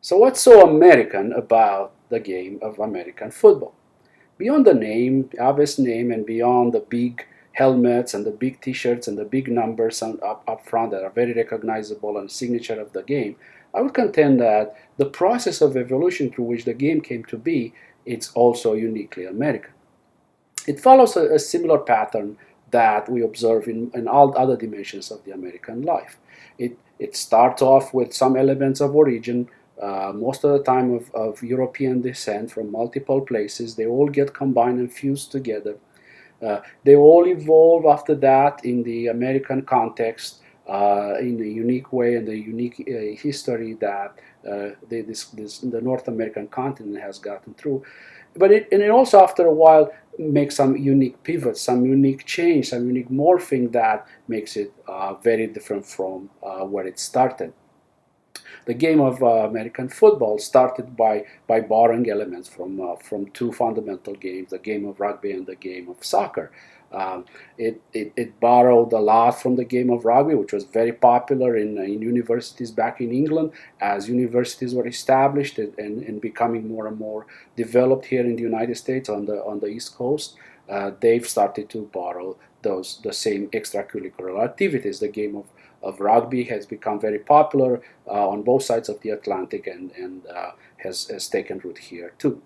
So what's so American about the game of American football? Beyond the name, obvious name, and beyond the big helmets and the big T-shirts and the big numbers up front that are very recognizable and signature of the game, I would contend that the process of evolution through which the game came to be, it's also uniquely American. It follows a similar pattern that we observe in all other dimensions of the American life. It starts off with some elements of origin, most of the time of European descent from multiple places. They all get combined and fused together. They all evolve after that in the American context in a unique way and a unique history that the North American continent has gotten through. But it also, after a while, makes some unique pivots, some unique change, some unique morphing that makes it very different from where it started. The game of American football started by borrowing elements from two fundamental games, the game of rugby and the game of soccer. It borrowed a lot from the game of rugby, which was very popular in universities back in England. As universities were established and becoming more and more developed here in the United States on the East Coast, they've started to borrow the same extracurricular activities. The game of rugby has become very popular on both sides of the Atlantic and has taken root here too.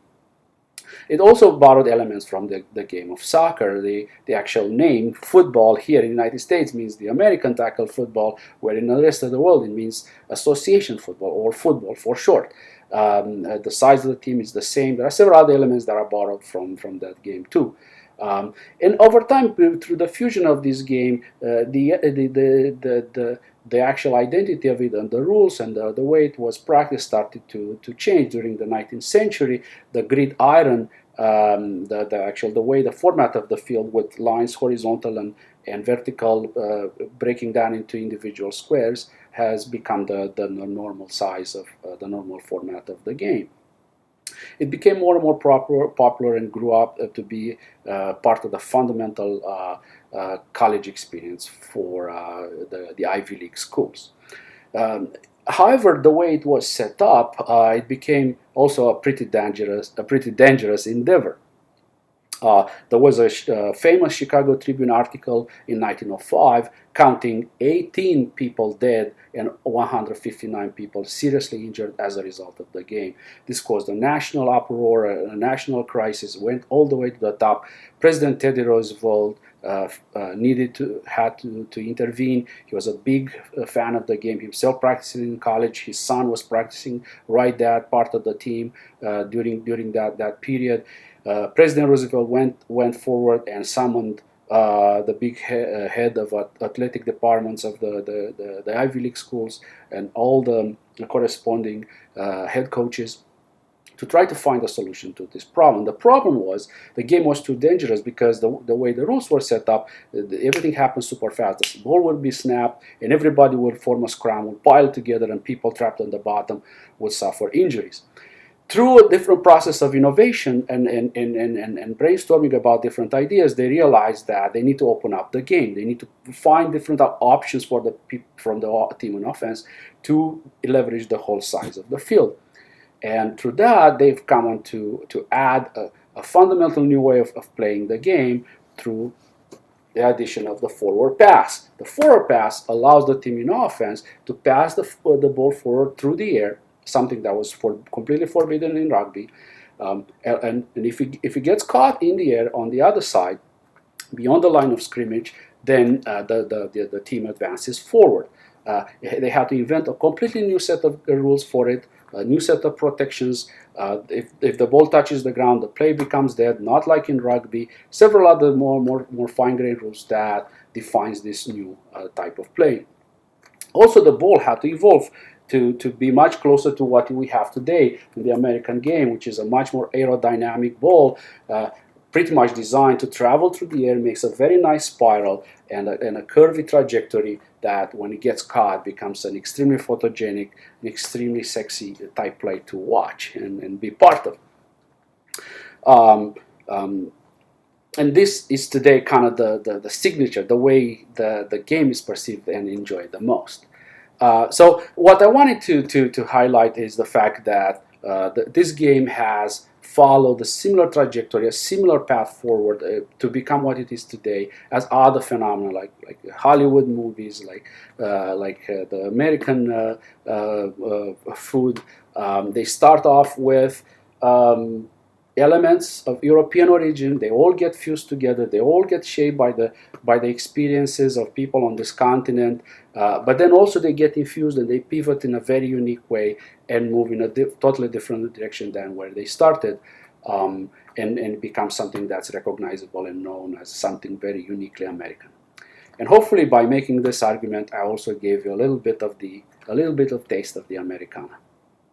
It also borrowed elements from the game of soccer. The actual name, football, here in the United States means the American tackle football, where in the rest of the world it means association football or football for short. The size of the team is the same. There are several other elements that are borrowed from that game too. And over time, through the fusion of this game, the actual identity of it and the rules and the way it was practiced started to change during the 19th century. The gridiron, the way the format of the field with lines horizontal and vertical breaking down into individual squares has become the normal size of the normal format of the game. It became more and more popular and grew up to be part of the fundamental college experience for the Ivy League schools. However, the way it was set up, it became also a pretty dangerous endeavor. There was a famous Chicago Tribune article in 1905 counting 18 people dead and 159 people seriously injured as a result of the game. This caused a national uproar, a national crisis, went all the way to the top. President Teddy Roosevelt had to intervene. He was a big fan of the game himself, practicing in college. His son was practicing right that part of the team during that period. President Roosevelt went forward and summoned the big head of athletic departments of the Ivy League schools and all the corresponding head coaches to try to find a solution to this problem. The problem was the game was too dangerous because the way the rules were set up, everything happened super fast. The ball would be snapped and everybody would form a scrum, would pile together, and people trapped on the bottom would suffer injuries. Through a different process of innovation and brainstorming about different ideas, they realized that they need to open up the game. They need to find different options for from the team on offense to leverage the whole size of the field. And through that, they've come on to add a fundamental new way of playing the game through the addition of the forward pass. The forward pass allows the team in offense to pass the ball forward through the air, something that was completely forbidden in rugby. And if it gets caught in the air on the other side, beyond the line of scrimmage, then the team advances forward. They had to invent a completely new set of rules for it, a new set of protections. If the ball touches the ground, the play becomes dead, not like in rugby. Several other more fine-grained rules that defines this new type of play. Also, the ball had to evolve to be much closer to what we have today in the American game, which is a much more aerodynamic ball, pretty much designed to travel through the air, makes a very nice spiral and a curvy trajectory that when it gets caught becomes an extremely photogenic, an extremely sexy type play to watch and be part of. And this is today kind of the signature, the way the game is perceived and enjoyed the most. So what I wanted to highlight is the fact that this game has followed a similar trajectory, a similar path forward to become what it is today as other phenomena like Hollywood movies, like the American food. They start off with elements of European origin. They all get fused together. They all get shaped by the experiences of people on this continent. But then also they get infused and they pivot in a very unique way and move in a totally different direction than where they started, and become something that's recognizable and known as something very uniquely American. And hopefully by making this argument, I also gave you a little bit of taste of the Americana.